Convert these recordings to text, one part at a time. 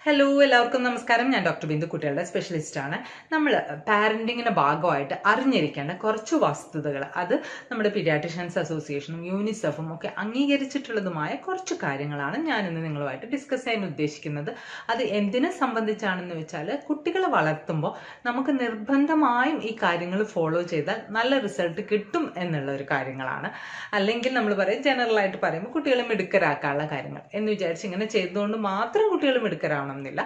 Hello, എല്ലാവർക്കും നമസ്കാരം. ഞാൻ ഡോക്ടർ ബിന്ദു, കുട്ടികളുടെ സ്പെഷ്യലിസ്റ്റ് ആണ്. നമ്മൾ പാരന്റിങ്ങിന്റെ ഭാഗമായിട്ട് അറിഞ്ഞിരിക്കേണ്ട കുറച്ച് വസ്തുതകൾ, അത് നമ്മുടെ പീഡിയാട്രിഷ്യൻസ് അസോസിയേഷനും യൂണിസെഫും ഒക്കെ അംഗീകരിച്ചിട്ടുള്ളതുമായ കുറച്ച് കാര്യങ്ങളാണ് ഞാൻ ഇന്ന് നിങ്ങളുമായിട്ട് ഡിസ്കസ് ചെയ്യാൻ ഉദ്ദേശിക്കുന്നത്. അത് എന്തിനെ സംബന്ധിച്ചാണെന്ന് വെച്ചാൽ, കുട്ടികളെ വളർത്തുമ്പോൾ നമുക്ക് നിർബന്ധമായും ഈ കാര്യങ്ങൾ ഫോളോ ചെയ്താൽ നല്ല റിസൾട്ട് കിട്ടും എന്നുള്ള ഒരു കാര്യങ്ങളാണ്. അല്ലെങ്കിൽ നമ്മൾ പറയും, ജനറലായിട്ട് പറയുമ്പോൾ കുട്ടികളെ മിടുക്കരാക്കാനുള്ള കാര്യങ്ങൾ എന്ന് വിചാരിച്ച് ഇങ്ങനെ ചെയ്തുകൊണ്ട് മാത്രം കുട്ടികൾ മിടുക്കരാവണം എന്നില്ല.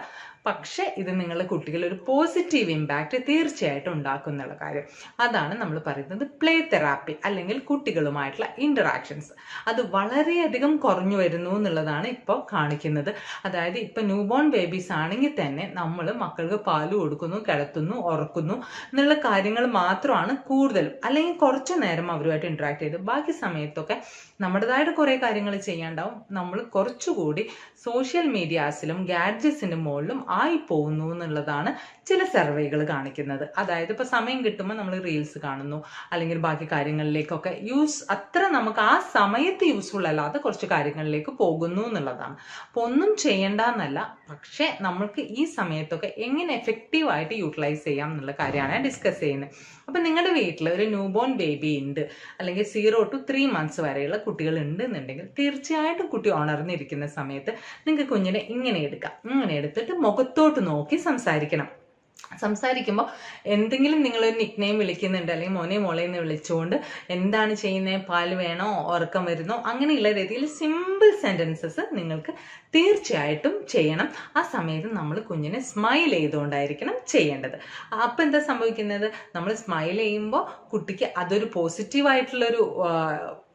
പക്ഷെ ഇത് നിങ്ങളുടെ കുട്ടികളിൽ ഒരു പോസിറ്റീവ് ഇമ്പാക്റ്റ് തീർച്ചയായിട്ടും ഉണ്ടാക്കുന്നുള്ള കാര്യം, അതാണ് നമ്മൾ പറയുന്നത് പ്ലേ തെറാപ്പി അല്ലെങ്കിൽ കുട്ടികളുമായിട്ടുള്ള ഇന്ററാക്ഷൻസ്. അത് വളരെയധികം കുറഞ്ഞു വരുന്നു എന്നുള്ളതാണ് ഇപ്പോൾ കാണിക്കുന്നത്. അതായത് ഇപ്പൊ ന്യൂബോൺ ബേബീസ് ആണെങ്കിൽ തന്നെ നമ്മൾ മക്കൾക്ക് പാല് കൊടുക്കുന്നു, കിടത്തുന്നു, ഉറക്കുന്നു എന്നുള്ള കാര്യങ്ങൾ മാത്രമാണ് കൂടുതലും. അല്ലെങ്കിൽ കുറച്ചു നേരം അവരുമായിട്ട് ഇന്ററാക്ട് ചെയ്ത് ബാക്കി സമയത്തൊക്കെ നമ്മുടേതായിട്ട് കുറെ കാര്യങ്ങൾ ചെയ്യാണ്ടാവും. നമ്മൾ കുറച്ചുകൂടി സോഷ്യൽ മീഡിയാസിലും ഗാഡ്ജറ്റ്സിന്റെ മുകളിലും ആയി പോകുന്നു എന്നുള്ളതാണ് ചില സർവേകൾ കാണിക്കുന്നത്. അതായത് ഇപ്പൊ സമയം കിട്ടുമ്പോൾ നമ്മൾ റീൽസ് കാണുന്നു, അല്ലെങ്കിൽ ബാക്കി കാര്യങ്ങളിലേക്കൊക്കെ അത്ര നമുക്ക് ആ സമയത്ത് യൂസ്ഫുൾ അല്ലാതെ കുറച്ച് കാര്യങ്ങളിലേക്ക് പോകുന്നു എന്നുള്ളതാണ്. അപ്പൊ ഒന്നും ചെയ്യണ്ടെന്നല്ല, പക്ഷെ നമ്മൾക്ക് ഈ സമയത്തൊക്കെ എങ്ങനെ എഫക്റ്റീവായിട്ട് യൂട്ടിലൈസ് ചെയ്യാം എന്നുള്ള കാര്യമാണ് ഡിസ്കസ് ചെയ്യുന്നത്. അപ്പൊ നിങ്ങളുടെ വീട്ടിൽ ഒരു ന്യൂബോൺ ബേബി ഉണ്ട്, അല്ലെങ്കിൽ 0 to 3 months വരെയുള്ള കുട്ടികൾ ഉണ്ട് എന്നുണ്ടെങ്കിൽ തീർച്ചയായിട്ടും കുട്ടി ഉണർന്നിരിക്കുന്ന സമയത്ത് നിങ്ങൾക്ക് കുഞ്ഞിനെ ഇങ്ങനെ എടുക്കാം. ഇങ്ങനെ എടുത്തിട്ട് മുഖത്തോട്ട് നോക്കി സംസാരിക്കണം. സംസാരിക്കുമ്പോൾ എന്തെങ്കിലും നിങ്ങളൊരു നിക്നെയിം വിളിക്കുന്നുണ്ട്, അല്ലെങ്കിൽ മോനെ മോളെ എന്ന് വിളിച്ചുകൊണ്ട് എന്താണ് ചെയ്യുന്നത്, പാല് വേണോ, ഉറക്കം വരുന്നോ, അങ്ങനെയുള്ള രീതിയിൽ സിമ്പിൾ സെന്റൻസസ് നിങ്ങൾക്ക് തീർച്ചയായിട്ടും ചെയ്യണം. ആ സമയത്ത് നമ്മൾ കുഞ്ഞിനെ സ്മൈൽ ചെയ്തുകൊണ്ടായിരിക്കണം ചെയ്യേണ്ടത്. അപ്പം എന്താ സംഭവിക്കുന്നത്, നമ്മൾ സ്മൈൽ ചെയ്യുമ്പോൾ കുട്ടിക്ക് അതൊരു പോസിറ്റീവായിട്ടുള്ളൊരു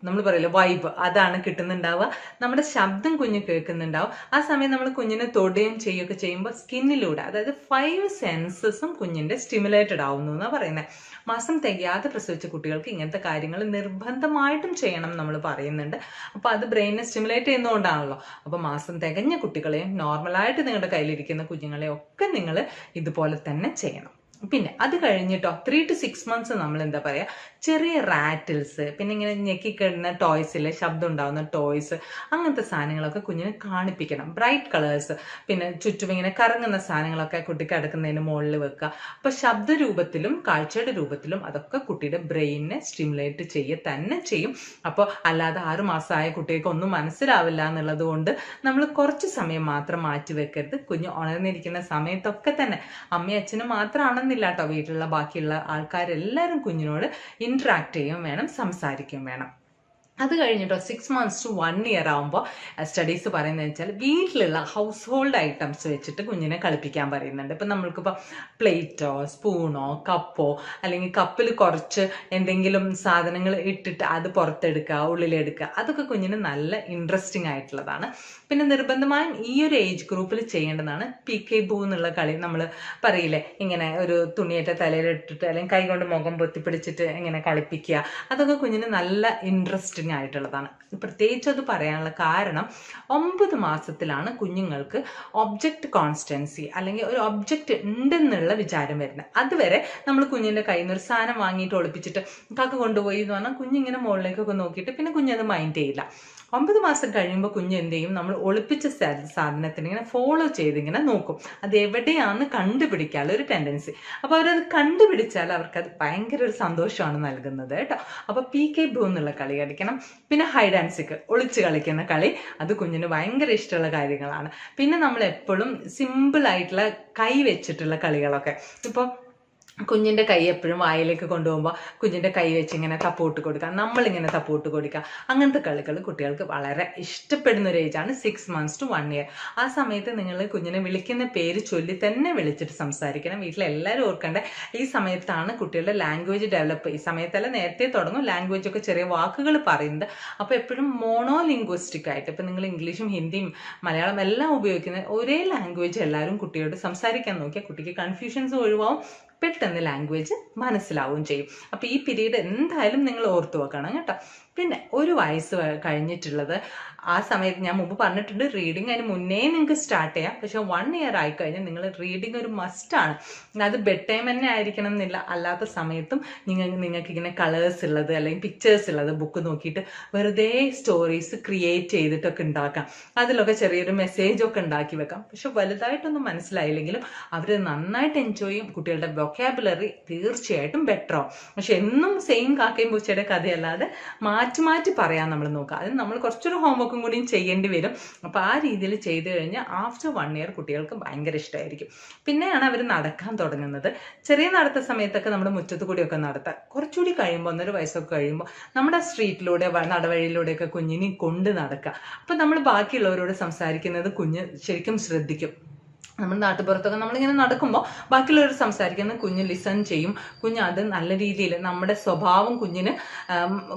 നമ്മൾ പറയില്ല വൈബ്, അതാണ് കിട്ടുന്നുണ്ടാവുക. നമ്മുടെ ശബ്ദം കുഞ്ഞ് കേൾക്കുന്നുണ്ടാവും. ആ സമയം നമ്മൾ കുഞ്ഞിനെ തൊടുകയും ചെയ്യുകയൊക്കെ ചെയ്യുമ്പോൾ സ്കിന്നിലൂടെ, അതായത് 5 സെൻസസും കുഞ്ഞിന്റെ സ്റ്റിമുലേറ്റഡ് ആവുന്നു എന്നാണ് പറയുന്നത്. മാസം തികയാതെ പ്രസവിച്ച കുട്ടികൾക്ക് ഇങ്ങനത്തെ കാര്യങ്ങൾ നിർബന്ധമായിട്ടും ചെയ്യണം നമ്മൾ പറയുന്നുണ്ട്. അപ്പൊ അത് ബ്രെയിനെ സ്റ്റിമുലേറ്റ് ചെയ്യുന്നതുകൊണ്ടാണല്ലോ. അപ്പൊ മാസം തികഞ്ഞ കുട്ടികളെയും നോർമലായിട്ട് നിങ്ങളുടെ കയ്യിലിരിക്കുന്ന കുഞ്ഞുങ്ങളെയും ഒക്കെ നിങ്ങൾ ഇതുപോലെ തന്നെ ചെയ്യണം. പിന്നെ അത് കഴിഞ്ഞിട്ടോ 3 to 6 months നമ്മൾ എന്താ പറയാ, ചെറിയ റാറ്റിൽസ്, പിന്നെ ഇങ്ങനെ ഞെക്കിക്കിടുന്ന ടോയ്സിലെ ശബ്ദം ഉണ്ടാകുന്ന ടോയ്സ്, അങ്ങനത്തെ സാധനങ്ങളൊക്കെ കുഞ്ഞിനെ കാണിപ്പിക്കണം. ബ്രൈറ്റ് കളേഴ്സ്, പിന്നെ ചുറ്റും ഇങ്ങനെ കറങ്ങുന്ന സാധനങ്ങളൊക്കെ കുട്ടിക്ക് അടുക്കുന്നതിന് മുകളിൽ വെക്കുക. അപ്പൊ ശബ്ദ രൂപത്തിലും കാഴ്ചയുടെ രൂപത്തിലും അതൊക്കെ കുട്ടിയുടെ ബ്രെയിനിനെ സ്റ്റിമുലേറ്റ് ചെയ്യുക തന്നെ ചെയ്യും. അപ്പോൾ അല്ലാതെ 6 മാസമായ കുട്ടികൾക്ക് ഒന്നും മനസ്സിലാവില്ല എന്നുള്ളത് കൊണ്ട് നമ്മൾ കുറച്ച് സമയം മാത്രം മാറ്റി വെക്കരുത്. കുഞ്ഞ് ഉണർന്നിരിക്കുന്ന സമയത്തൊക്കെ തന്നെ അമ്മയും അച്ഛനും മാത്രമാണ് ട്ടോ, വീട്ടിലുള്ള ബാക്കിയുള്ള ആൾക്കാരെല്ലാവരും കുഞ്ഞിനോട് ഇന്ററാക്ട് ചെയ്യും വേണം, സംസാരിക്കും വേണം. അത് കഴിഞ്ഞിട്ടോ 6 months to 1 year ആകുമ്പോൾ സ്റ്റഡീസ് പറയുന്നത് വെച്ചാൽ വീട്ടിലുള്ള ഹൗസ് ഹോൾഡ് ഐറ്റംസ് വെച്ചിട്ട് കുഞ്ഞിനെ കളിപ്പിക്കാൻ പറയുന്നുണ്ട്. ഇപ്പം നമ്മൾക്കിപ്പോൾ പ്ലേറ്റോ, സ്പൂണോ, കപ്പോ, അല്ലെങ്കിൽ കപ്പിൽ കുറച്ച് എന്തെങ്കിലും സാധനങ്ങൾ ഇട്ടിട്ട് അത് പുറത്തെടുക്കുക, ഉള്ളിലെടുക്കുക, അതൊക്കെ കുഞ്ഞിന് നല്ല ഇൻട്രസ്റ്റിംഗ് ആയിട്ടുള്ളതാണ്. പിന്നെ നിർബന്ധമായും ഈ ഒരു ഏജ് ഗ്രൂപ്പിൽ ചെയ്യേണ്ടതാണ് PK ബൂ എന്നുള്ള കളി. നമ്മൾ പറയില്ലേ, ഇങ്ങനെ ഒരു തുണിയേറ്റ തലയിലിട്ടിട്ട് അല്ലെങ്കിൽ കൈ കൊണ്ട് മുഖം പൊത്തിപ്പിടിച്ചിട്ട് ഇങ്ങനെ കളിപ്പിക്കുക, അതൊക്കെ കുഞ്ഞിന് നല്ല ഇൻട്രസ്റ്റിംഗ് ആയിട്ടുള്ളതാണ്. പ്രത്യേകിച്ച് അത് പറയാനുള്ള കാരണം 9 മാസത്തിലാണ് കുഞ്ഞുങ്ങൾക്ക് ഒബ്ജക്റ്റ് കോൺസ്റ്റൻസി, അല്ലെങ്കിൽ ഒരു ഒബ്ജക്റ്റ് ഉണ്ടെന്നുള്ള വിചാരം വരുന്നത്. അതുവരെ നമ്മൾ കുഞ്ഞിന്റെ കയ്യിൽ നിന്ന് ഒരു സാധനം വാങ്ങിയിട്ട് ഒളിപ്പിച്ചിട്ട് കാക്ക കൊണ്ടുപോയി എന്ന് പറഞ്ഞാൽ കുഞ്ഞിങ്ങനെ മുകളിലേക്കൊക്കെ നോക്കിയിട്ട് പിന്നെ കുഞ്ഞത് മൈൻഡ് ചെയ്യില്ല. 9 മാസം കഴിയുമ്പോൾ കുഞ്ഞ് എന്ത് ചെയ്യും, നമ്മൾ ഒളിപ്പിച്ച സാധനത്തിന് ഇങ്ങനെ ഫോളോ ചെയ്ത് ഇങ്ങനെ നോക്കും, അത് എവിടെയാണെന്ന് കണ്ടുപിടിക്കാനുള്ള ഒരു ടെൻഡൻസി. അപ്പൊ അവരത് കണ്ടുപിടിച്ചാൽ അവർക്കത് ഭയങ്കര ഒരു സന്തോഷമാണ് നൽകുന്നത് കേട്ടോ. അപ്പൊ PK ബൂ എന്നുള്ള കളി കളിക്കണം. പിന്നെ ഹൈഡ് ആൻഡ് സീക്ക്, ഒളിച്ച് കളിക്കുന്ന കളി, അത് കുഞ്ഞിന് ഭയങ്കര ഇഷ്ടമുള്ള കാര്യങ്ങളാണ്. പിന്നെ നമ്മൾ എപ്പോഴും സിമ്പിൾ ആയിട്ടുള്ള കൈ വെച്ചിട്ടുള്ള കളികളൊക്കെ, ഇപ്പോൾ കുഞ്ഞിന്റെ കൈ എപ്പോഴും വായിലേക്ക് കൊണ്ടുപോകുമ്പോൾ കുഞ്ഞിന്റെ കൈ വെച്ച് ഇങ്ങനെ തപ്പോട്ട് കൊടുക്കുക, നമ്മളിങ്ങനെ തപ്പോട്ട് കൊടുക്കുക, അങ്ങനത്തെ കളികൾ കുട്ടികൾക്ക് വളരെ ഇഷ്ടപ്പെടുന്ന ഒരു ഏജാണ് 6 months to 1 year. ആ സമയത്ത് നിങ്ങൾ കുഞ്ഞിനെ വിളിക്കുന്ന പേര് ചൊല്ലി തന്നെ വിളിച്ചിട്ട് സംസാരിക്കണം. വീട്ടിലെല്ലാവരും ഓർക്കേണ്ട ഈ സമയത്താണ് കുട്ടികളുടെ ലാംഗ്വേജ് ഡെവലപ്പ്. ഈ സമയത്തല്ല, നേരത്തെ തുടങ്ങും ലാംഗ്വേജ് ഒക്കെ, ചെറിയ വാക്കുകൾ പറയുന്നത്. അപ്പോൾ എപ്പോഴും മോണോ ലിംഗ്വിസ്റ്റിക് ആയിട്ട്, ഇപ്പം നിങ്ങൾ ഇംഗ്ലീഷും ഹിന്ദിയും മലയാളം എല്ലാം ഉപയോഗിക്കുന്ന ഒരേ ലാംഗ്വേജ് എല്ലാവരും കുട്ടിയോട് സംസാരിക്കാൻ നോക്കിയാൽ കുട്ടിക്ക് കൺഫ്യൂഷൻസ് ഒഴിവാവും, പെട്ടെന്ന് ലാംഗ്വേജ് മനസ്സിലാവുകയും ചെയ്യും. അപ്പോൾ ഈ പീരീഡ് എന്തായാലും നിങ്ങൾ ഓർത്തു വെക്കണം കേട്ടോ. പിന്നെ ഒരു വയസ്സ് കഴിഞ്ഞിട്ടുള്ളത്, ആ സമയത്ത് ഞാൻ മുമ്പ് പറഞ്ഞിട്ടുണ്ട് റീഡിങ് അതിന് മുന്നേ നിങ്ങൾക്ക് സ്റ്റാർട്ട് ചെയ്യാം. പക്ഷെ 1 ഇയർ ആയിക്കഴിഞ്ഞാൽ നിങ്ങൾ റീഡിങ് ഒരു മസ്റ്റാണ്. അത് ബെഡ് ടൈം തന്നെ ആയിരിക്കണം എന്നില്ല, അല്ലാത്ത സമയത്തും നിങ്ങൾക്ക് ഇങ്ങനെ കളേഴ്സ് ഉള്ളത് അല്ലെങ്കിൽ പിക്ചേഴ്സ് ഉള്ളത് ബുക്ക് നോക്കിയിട്ട് വെറുതെ സ്റ്റോറീസ് ക്രിയേറ്റ് ചെയ്തിട്ടൊക്കെ ഉണ്ടാക്കാം. അതിലൊക്കെ ചെറിയൊരു മെസ്സേജ് ഒക്കെ ഉണ്ടാക്കി വെക്കാം. പക്ഷെ വലുതായിട്ടൊന്നും മനസ്സിലായില്ലെങ്കിലും അവർ നന്നായിട്ട് എൻജോയ് ചെയ്യും. കുട്ടികളുടെ വൊക്കാബുലറി തീർച്ചയായിട്ടും ബെറ്റർ ആവും. പക്ഷെ എന്നും സെയിം കാക്കയും പൂച്ചയുടെ കഥയല്ലാതെ മാറ്റി മാറ്റി പറയാൻ നമ്മൾ നോക്കുക. അതിന് നമ്മൾ കുറച്ചൊരു ഹോംവർക്കും കൂടിയും ചെയ്യേണ്ടി വരും. അപ്പോൾ ആ രീതിയിൽ ചെയ്തു കഴിഞ്ഞാൽ ആഫ്റ്റർ 1 ഇയർ കുട്ടികൾക്ക് ഭയങ്കര ഇഷ്ടമായിരിക്കും. പിന്നെയാണ് അവർ നടക്കാൻ തുടങ്ങുന്നത്. ചെറിയ നടത്ത സമയത്തൊക്കെ നമ്മുടെ മുറ്റത്ത് കൂടിയൊക്കെ നടത്താം. കുറച്ചുകൂടി കഴിയുമ്പോൾ 1.5 വയസ്സൊക്കെ കഴിയുമ്പോൾ നമ്മുടെ സ്ട്രീറ്റിലൂടെ നടവഴിയിലൂടെയൊക്കെ കുഞ്ഞിനെ കൊണ്ട് നടക്കുക. അപ്പം നമ്മൾ ബാക്കിയുള്ളവരോട് സംസാരിക്കുന്നത് കുഞ്ഞ് ശരിക്കും ശ്രദ്ധിക്കും. നമ്മൾ നാട്ടുപുറത്തൊക്കെ നമ്മളിങ്ങനെ നടക്കുമ്പോൾ ബാക്കിയുള്ളവർ സംസാരിക്കുന്നത് കുഞ്ഞ് ലിസൺ ചെയ്യും. കുഞ്ഞ് അത് നല്ല രീതിയിൽ നമ്മുടെ സ്വഭാവം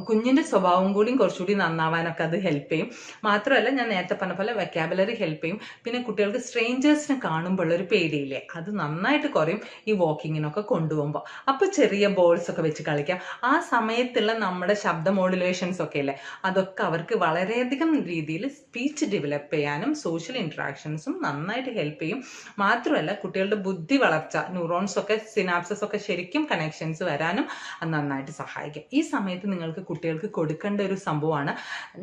കുഞ്ഞിൻ്റെ സ്വഭാവം കൂടിയും കുറച്ചുകൂടി നന്നാവാനൊക്കെ അത് ഹെൽപ്പ് ചെയ്യും. മാത്രമല്ല ഞാൻ നേരത്തെ പറഞ്ഞ പോലെ വെക്കാബുലറി ഹെൽപ്പ് ചെയ്യും. പിന്നെ കുട്ടികൾക്ക് സ്ട്രേഞ്ചേഴ്സിനെ കാണുമ്പോൾ ഒരു പേടിയില്ലേ, അത് നന്നായിട്ട് കുറയും ഈ വാക്കിങ്ങിനൊക്കെ കൊണ്ടുപോകുമ്പോൾ. അപ്പോൾ ചെറിയ ബോൾസ് ഒക്കെ വെച്ച് കളിക്കാം. ആ സമയത്തുള്ള നമ്മുടെ ശബ്ദ മോഡുലേഷൻസ് ഒക്കെ ഇല്ലേ, അതൊക്കെ അവർക്ക് വളരെയധികം രീതിയിൽ സ്പീച്ച് ഡെവലപ്പ് ചെയ്യാനും സോഷ്യൽ ഇൻട്രാക്ഷൻസും നന്നായിട്ട് ഹെൽപ്പ് ചെയ്യും. മാത്രമല്ല കുട്ടികളുടെ ബുദ്ധി വളർച്ച, ന്യൂറോൺസ് ഒക്കെ സിനാപ്സസ് ഒക്കെ ശരിക്കും കണക്ഷൻസ് വരാനും അത് നന്നായിട്ട് സഹായിക്കും. ഈ സമയത്ത് നിങ്ങൾക്ക് കുട്ടികൾക്ക് കൊടുക്കേണ്ട ഒരു സംഭവമാണ്,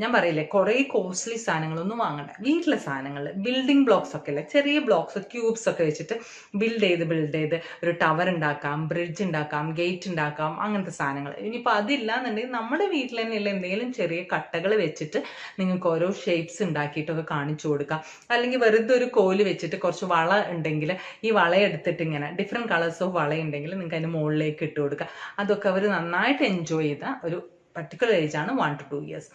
ഞാൻ പറയില്ലേ കുറേ കോസ്റ്റ്ലി സാധനങ്ങളൊന്നും വാങ്ങണ്ട. വീട്ടിലെ സാധനങ്ങൾ, ബിൽഡിംഗ് ബ്ലോക്സ് ഒക്കെ അല്ലേ, ചെറിയ ബ്ലോക്സ് ക്യൂബ്സ് ഒക്കെ വെച്ചിട്ട് ബിൽഡ് ചെയ്ത് ഒരു ടവർ ഉണ്ടാക്കാം, ബ്രിഡ്ജ് ഉണ്ടാക്കാം, ഗേറ്റ് ഉണ്ടാക്കാം, അങ്ങനത്തെ സാധനങ്ങൾ. ഇനിയിപ്പോൾ അതില്ല എന്നുണ്ടെങ്കിൽ നമ്മുടെ വീട്ടിൽ തന്നെയുള്ള എന്തെങ്കിലും ചെറിയ കട്ടകൾ വെച്ചിട്ട് നിങ്ങൾക്ക് ഓരോ ഷേപ്സ് ഉണ്ടാക്കിയിട്ടൊക്കെ കാണിച്ചു കൊടുക്കാം. അല്ലെങ്കിൽ വെറുതെ ഒരു കോല് വെച്ചിട്ട് കുറച്ച് വള ഉണ്ടെങ്കിൽ ഈ വളയെടുത്തിട്ട് ഇങ്ങനെ ഡിഫറെൻറ്റ് കളേഴ്സ് ഓഫ് വളയുണ്ടെങ്കിൽ നിങ്ങൾക്ക് അതിൻ്റെ മുകളിലേക്ക് ഇട്ട് കൊടുക്കുക. അതൊക്കെ അവർ നന്നായിട്ട് എൻജോയ് ചെയ്ത ഒരു പർട്ടിക്കുലർ ഏജാണ് 1 to 2 years.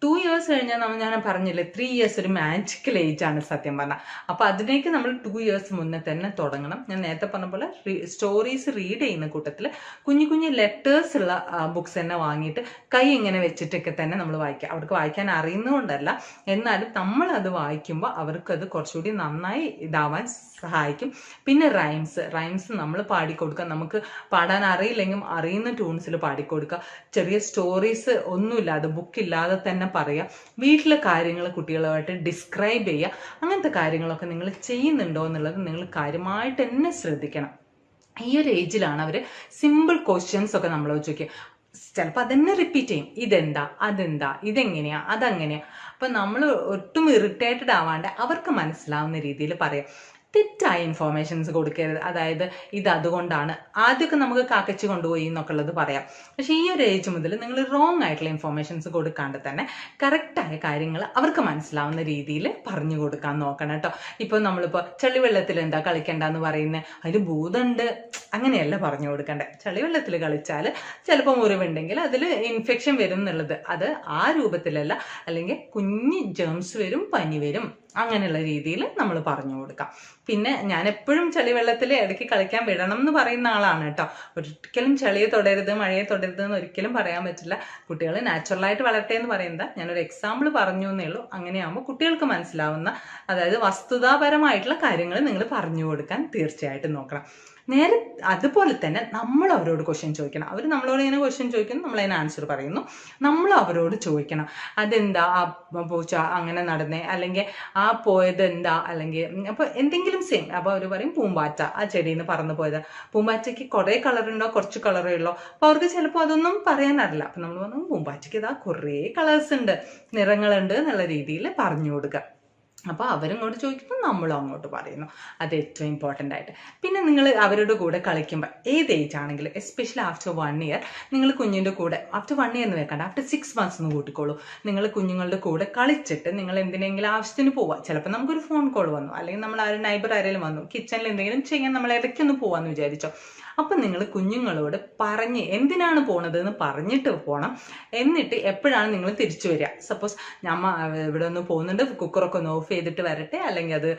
2 years കഴിഞ്ഞാൽ ഞാൻ പറഞ്ഞില്ലേ 3 years ഒരു മാജിക്കൽ ഏജ് ആണ് സത്യം പറഞ്ഞാൽ. അപ്പോൾ അതിലേക്ക് നമ്മൾ 2 years മുന്നേ തന്നെ തുടങ്ങണം. ഞാൻ നേരത്തെ പറഞ്ഞ പോലെ സ്റ്റോറീസ് റീഡ് ചെയ്യുന്ന കൂട്ടത്തിൽ കുഞ്ഞു ലെറ്റേഴ്സ് ഉള്ള ബുക്സ് തന്നെ വാങ്ങിയിട്ട് കൈ ഇങ്ങനെ വെച്ചിട്ടൊക്കെ തന്നെ നമ്മൾ വായിക്കുക. അവർക്ക് വായിക്കാൻ അറിയുന്നതുകൊണ്ടല്ല, എന്നാലും നമ്മൾ അത് വായിക്കുമ്പോൾ അവർക്കത് കുറച്ചുകൂടി നന്നായി ഇതാവാൻ സഹായിക്കും. പിന്നെ റൈംസ് നമ്മൾ പാടിക്കൊടുക്കുക. നമുക്ക് പാടാൻ അറിയില്ലെങ്കിലും അറിയുന്ന ട്യൂൺസിൽ പാടിക്കൊടുക്കുക. ചെറിയ സ്റ്റോറീസ് ഒന്നുമില്ലാതെ ബുക്കില്ലാതെ തന്നെ പറയുക. വീട്ടിലെ കാര്യങ്ങൾ കുട്ടികളുമായിട്ട് ഡിസ്ക്രൈബ് ചെയ്യുക. അങ്ങനത്തെ കാര്യങ്ങളൊക്കെ നിങ്ങൾ ചെയ്യുന്നുണ്ടോ എന്നുള്ളത് നിങ്ങൾ കാര്യമായിട്ട് തന്നെ ശ്രദ്ധിക്കണം. ഈ ഒരു ഏജിലാണ് അവർ സിമ്പിൾ ക്വസ്റ്റ്യൻസ് ഒക്കെ നമ്മൾ ചോദിക്കുക. ചിലപ്പോൾ അതന്നെ റിപ്പീറ്റ് ചെയ്യും, ഇതെന്താ, അതെന്താ, ഇതെങ്ങനെയാ, അതങ്ങനെയാ. അപ്പം നമ്മൾ ഒട്ടും ഇറിറ്റേറ്റഡ് ആവാണ്ട് അവർക്ക് മനസ്സിലാവുന്ന രീതിയിൽ പറയാം. തെറ്റായ ഇൻഫോർമേഷൻസ് കൊടുക്കരുത്. അതായത് ഇത് അതുകൊണ്ടാണ്, ആദ്യമൊക്കെ നമുക്ക് കാക്കച്ച് കൊണ്ടുപോയി എന്നൊക്കെ ഉള്ളത് പറയാം. പക്ഷേ ഈ ഒരു ഏജ് മുതൽ നിങ്ങൾ റോങ് ആയിട്ടുള്ള ഇൻഫോർമേഷൻസ് കൊടുക്കാണ്ട് തന്നെ കറക്റ്റായ കാര്യങ്ങൾ അവർക്ക് മനസ്സിലാവുന്ന രീതിയിൽ പറഞ്ഞു കൊടുക്കാൻ നോക്കണം കേട്ടോ. ഇപ്പോൾ നമ്മളിപ്പോൾ ചളിവെള്ളത്തിൽ എന്താ കളിക്കണ്ടെന്ന് പറയുന്നത്, അതിൽ ഭൂതമുണ്ട് അങ്ങനെയല്ല പറഞ്ഞു കൊടുക്കണ്ടേ. ചളിവെള്ളത്തിൽ കളിച്ചാൽ ചിലപ്പോൾ മുറിവുണ്ടെങ്കിൽ അതിൽ ഇൻഫെക്ഷൻ വരും എന്നുള്ളത്, അത് ആ രൂപത്തിലല്ല. അല്ലെങ്കിൽ കുഞ്ഞ് ജേംസ് വരും, പനി വരും, അങ്ങനെയുള്ള രീതിയിൽ നമ്മൾ പറഞ്ഞു കൊടുക്കാം. പിന്നെ ഞാൻ എപ്പോഴും ചളിവെള്ളത്തിൽ ഇടയ്ക്ക് കളിക്കാൻ വിടണം എന്ന് പറയുന്ന ആളാണ് കേട്ടോ. ഒരിക്കലും ചളിയെ തൊടരുത്, മഴയെ തൊടരുത് എന്ന് ഒരിക്കലും പറയാൻ പറ്റില്ല. കുട്ടികൾ നാച്ചുറലായിട്ട് വളരട്ടെ എന്ന് പറയുന്നത് ഞാനൊരു എക്സാമ്പിൾ പറഞ്ഞു എന്നേ ഉള്ളൂ. അങ്ങനെയാകുമ്പോൾ കുട്ടികൾക്ക് മനസ്സിലാവുന്ന, അതായത് വസ്തുതാപരമായിട്ടുള്ള കാര്യങ്ങൾ നിങ്ങൾ പറഞ്ഞു കൊടുക്കാൻ തീർച്ചയായിട്ടും നോക്കണം. നേരെ അതുപോലെ തന്നെ നമ്മൾ അവരോട് ക്വസ്റ്റ്യൻ ചോദിക്കണം. അവർ നമ്മളോട് ഇങ്ങനെ ക്വസ്റ്റ്യൻ ചോദിക്കുന്നു, നമ്മൾ അതിന് ആൻസർ പറയുന്നു. നമ്മൾ അവരോട് ചോദിക്കണം, അതെന്താ ആ പൂച്ച അങ്ങനെ നടന്നേ, അല്ലെങ്കിൽ ആ പോയത് എന്താ, അല്ലെങ്കിൽ അപ്പോൾ എന്തെങ്കിലും സെയിം. അപ്പോൾ അവർ പറയും പൂമ്പാറ്റ ആ ചെടിയിൽ നിന്ന് പറന്നു പോയത്. പൂമ്പാറ്റയ്ക്ക് കുറേ കളറുണ്ടോ, കുറച്ച് കളറേ ഉള്ളോ. അപ്പോൾ അവർക്ക് ചിലപ്പോൾ അതൊന്നും പറയാനറിയില്ല. അപ്പം നമ്മൾ പറഞ്ഞു പൂമ്പാറ്റയ്ക്ക് ഇതാ കുറേ കളേഴ്സ് ഉണ്ട്, നിറങ്ങളുണ്ട് എന്നുള്ള രീതിയിൽ പറഞ്ഞു കൊടുക്കുക. അപ്പോൾ അവരിങ്ങോട്ട് ചോദിക്കുമ്പോൾ നമ്മളും അങ്ങോട്ട് പറയുന്നു. അത് ഏറ്റവും ഇമ്പോർട്ടൻ്റ് ആയിട്ട്. പിന്നെ നിങ്ങൾ അവരുടെ കൂടെ കളിക്കുമ്പോൾ ഏത് ഏജ് ആണെങ്കിലും, എസ്പെഷ്യലി ആഫ്റ്റർ 1 year, നിങ്ങൾ കുഞ്ഞിൻ്റെ കൂടെ ആഫ്റ്റർ 1 year എന്ന് വെക്കണ്ട, ആഫ്റ്റർ 6 months എന്ന് കൂട്ടിക്കോളൂ. നിങ്ങൾ കുഞ്ഞുങ്ങളുടെ കൂടെ കളിച്ചിട്ട് നിങ്ങൾ എന്തിനെങ്കിലും ആവശ്യത്തിന് പോവുക. ചിലപ്പോൾ നമുക്കൊരു ഫോൺ കോൾ വന്നു, അല്ലെങ്കിൽ നമ്മൾ നൈബർ ആരെങ്കിലും വന്നു, കിച്ചണിൽ എന്തെങ്കിലും ചെയ്യാൻ നമ്മൾ ഇടയ്ക്കൊന്ന് പോകാമെന്ന് വിചാരിച്ചോ. അപ്പം നിങ്ങൾ കുഞ്ഞുങ്ങളോട് പറഞ്ഞ് എന്തിനാണ് പോണത് എന്ന് പറഞ്ഞിട്ട് പോകണം. എന്നിട്ട് എപ്പോഴാണ് നിങ്ങൾ തിരിച്ചു വരിക. സപ്പോസ് ഞമ്മ ഇവിടെ ഒന്ന് പോകുന്നുണ്ട്, കുക്കറൊക്കെ ഒന്ന് ഓഫ് ചെയ്തിട്ട് വരട്ടെ, അല്ലെങ്കിൽ അത്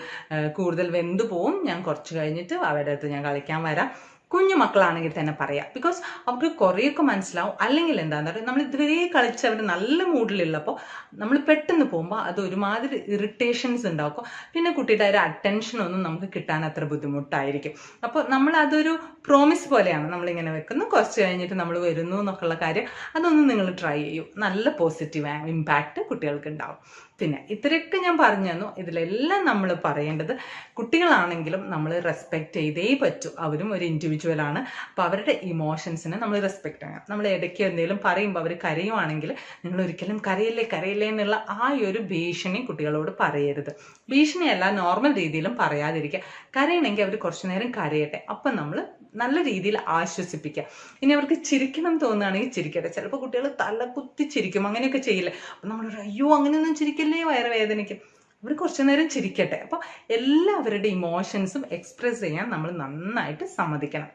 കൂടുതൽ വെന്ത് പോവും, ഞാൻ കുറച്ച് കഴിഞ്ഞിട്ട് അവരുടെ അടുത്ത് ഞാൻ കളിക്കാൻ വരാം. കുഞ്ഞു മക്കളാണെങ്കിൽ തന്നെ പറയാം. ബിക്കോസ് അവർക്ക് കുറേയൊക്കെ മനസ്സിലാവും. അല്ലെങ്കിൽ എന്താണെന്ന് പറയുക, നമ്മൾ ഇതുവരെ കളിച്ച് അവർ നല്ല മൂഡിലുള്ളപ്പോൾ നമ്മൾ പെട്ടെന്ന് പോകുമ്പോൾ അത് ഒരുമാതിരി ഇറിറ്റേഷൻസ് ഉണ്ടാക്കും. പിന്നെ കുട്ടിയുടെ ഒരു അറ്റൻഷനൊന്നും നമുക്ക് കിട്ടാൻ അത്ര ബുദ്ധിമുട്ടായിരിക്കും. അപ്പോൾ നമ്മൾ അതൊരു പ്രോമിസ് പോലെയാണ് നമ്മളിങ്ങനെ വെക്കുന്നു, കുറച്ച് കഴിഞ്ഞിട്ട് നമ്മൾ വരുന്നു എന്നൊക്കെയുള്ള കാര്യം. അതൊന്നും നിങ്ങൾ ട്രൈ ചെയ്യൂ. നല്ല പോസിറ്റീവ് ഇമ്പാക്റ്റ് കുട്ടികൾക്ക് ഉണ്ടാവും. പിന്നെ ഇത്രയൊക്കെ ഞാൻ പറഞ്ഞു തന്നു. ഇതിലെല്ലാം നമ്മൾ പറയേണ്ടത്, കുട്ടികളാണെങ്കിലും നമ്മൾ റെസ്പെക്റ്റ് ചെയ്തേ പറ്റൂ. അവരും ഒരു ഇൻഡിവിജ്വലാണ്. അപ്പോൾ അവരുടെ ഇമോഷൻസിനെ നമ്മൾ റെസ്പെക്റ്റ് ചെയ്യണം. നമ്മൾ ഇടയ്ക്ക് എന്തെങ്കിലും പറയുമ്പോൾ അവർ കരയുവാണെങ്കിൽ നിങ്ങൾ ഒരിക്കലും കരയില്ലേ കരയില്ലേ എന്നുള്ള ആ ഒരു ഭീഷണി കുട്ടികളോട് പറയരുത്. ഭീഷണിയല്ല, നോർമൽ രീതിയിലും പറയാതിരിക്കുക. കരയണമെങ്കിൽ അവർ കുറച്ചു നേരം കരയട്ടെ. അപ്പം നമ്മൾ നല്ല രീതിയിൽ ആശ്വസിപ്പിക്കുക. ഇനി അവർക്ക് ചിരിക്കണം തോന്നുകയാണെങ്കിൽ ചിരിക്കട്ടെ. ചിലപ്പോൾ കുട്ടികൾ തല കുത്തി ചിരിക്കും, അങ്ങനെയൊക്കെ ചെയ്യില്ലേ. അപ്പം നമ്മൾ അയ്യോ അങ്ങനെയൊന്നും ചിരിക്കല്ലേ, വയറ് വേദനിക്കും. അവർ കുറച്ചു നേരം ചിരിക്കട്ടെ. അപ്പോൾ എല്ലാവരുടെ ഇമോഷൻസും എക്സ്പ്രസ് ചെയ്യാൻ നമ്മൾ നന്നായിട്ട് സമ്മതിക്കണം.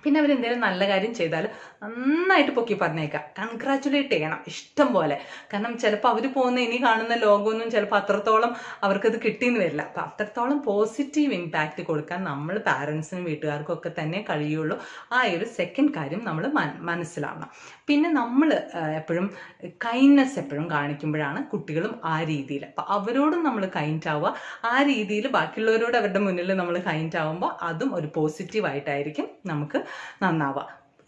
പിന്നെ അവരെന്തെങ്കിലും നല്ല കാര്യം ചെയ്താൽ നന്നായിട്ട് പൊക്കി പറഞ്ഞേക്കാം, കൺഗ്രാറ്റുലേറ്റ് ചെയ്യണം ഇഷ്ടം പോലെ. കാരണം ചിലപ്പോൾ അവർ പോകുന്ന ഇനി കാണുന്ന ലോകമൊന്നും ചിലപ്പോൾ അത്രത്തോളം അവർക്കത് കിട്ടിയെന്ന് വരില്ല. അപ്പം അത്രത്തോളം പോസിറ്റീവ് ഇമ്പാക്റ്റ് കൊടുക്കാൻ നമ്മൾ പാരൻസിനും വീട്ടുകാർക്കും ഒക്കെ തന്നെ കഴിയുള്ളൂ. ആ ഒരു സെക്കൻഡ് കാര്യം നമ്മൾ മനസ്സിലാവണം. പിന്നെ നമ്മൾ എപ്പോഴും കൈൻഡ്നെസ് എപ്പോഴും കാണിക്കുമ്പോഴാണ് കുട്ടികളും ആ രീതിയിൽ. അപ്പം അവരോടും നമ്മൾ കൈൻഡ് ആവുക. ആ രീതിയിൽ ബാക്കിയുള്ളവരോട് അവരുടെ മുന്നിൽ നമ്മൾ കൈൻഡ് ആവുമ്പോൾ അതും ഒരു പോസിറ്റീവായിട്ടായിരിക്കും നമുക്ക് നന്നാവുക.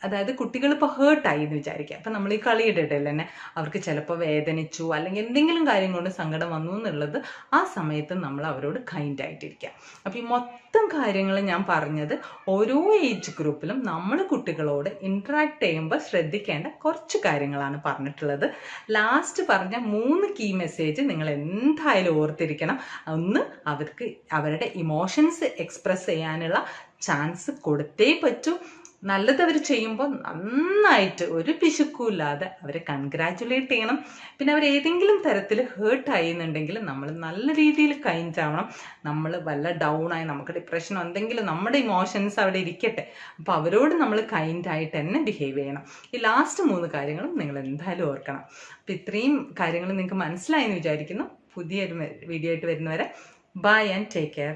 അതായത് കുട്ടികൾ ഇപ്പോൾ ഹേർട്ടായി എന്ന് വിചാരിക്കുക. അപ്പം നമ്മൾ ഈ കളിയുടെ ഇടയിൽ തന്നെ അവർക്ക് ചിലപ്പോൾ വേദനിച്ചു അല്ലെങ്കിൽ എന്തെങ്കിലും കാര്യം കൊണ്ട് സങ്കടം വന്നു എന്നുള്ളത് ആ സമയത്ത് നമ്മൾ അവരോട് കൈൻഡായിട്ടിരിക്കുക. അപ്പം ഈ മൊത്തം കാര്യങ്ങൾ ഞാൻ പറഞ്ഞത് ഓരോ ഏജ് ഗ്രൂപ്പിലും നമ്മൾ കുട്ടികളോട് ഇൻട്രാക്ട് ചെയ്യുമ്പോൾ ശ്രദ്ധിക്കേണ്ട കുറച്ച് കാര്യങ്ങളാണ് പറഞ്ഞിട്ടുള്ളത്. ലാസ്റ്റ് പറഞ്ഞ 3 കീ മെസ്സേജ് നിങ്ങൾ എന്തായാലും ഓർത്തിരിക്കണം. ഒന്ന്, അവർക്ക് അവരുടെ ഇമോഷൻസ് എക്സ്പ്രസ് ചെയ്യാനുള്ള ചാൻസ് കൊടുത്തേ പറ്റൂ. നല്ലത് അവർ ചെയ്യുമ്പോൾ നന്നായിട്ട് ഒരു പിശുക്കുമില്ലാതെ അവരെ കൺഗ്രാറ്റുലേറ്റ് ചെയ്യണം. പിന്നെ അവർ ഏതെങ്കിലും തരത്തിൽ ഹേർട്ടായി എന്നുണ്ടെങ്കിൽ നമ്മൾ നല്ല രീതിയിൽ കൈൻഡ് ആവണം. നമ്മൾ വല്ല ഡൗണായി നമുക്ക് ഡിപ്രഷനോ എന്തെങ്കിലും നമ്മുടെ ഇമോഷൻസ് അവിടെ ഇരിക്കട്ടെ. അപ്പോൾ അവരോട് നമ്മൾ കൈൻഡായിട്ട് തന്നെ ബിഹേവ് ചെയ്യണം. ഈ ലാസ്റ്റ് 3 കാര്യങ്ങളും നിങ്ങൾ എന്തായാലും ഓർക്കണം. അപ്പോൾ ഇത്രയും കാര്യങ്ങൾ നിങ്ങൾക്ക് മനസ്സിലായെന്ന് വിചാരിക്കുന്നു. പുതിയൊരു വീഡിയോ ആയിട്ട് വരുന്നവരെ ബൈ ആൻഡ് ടേക്ക് കെയർ.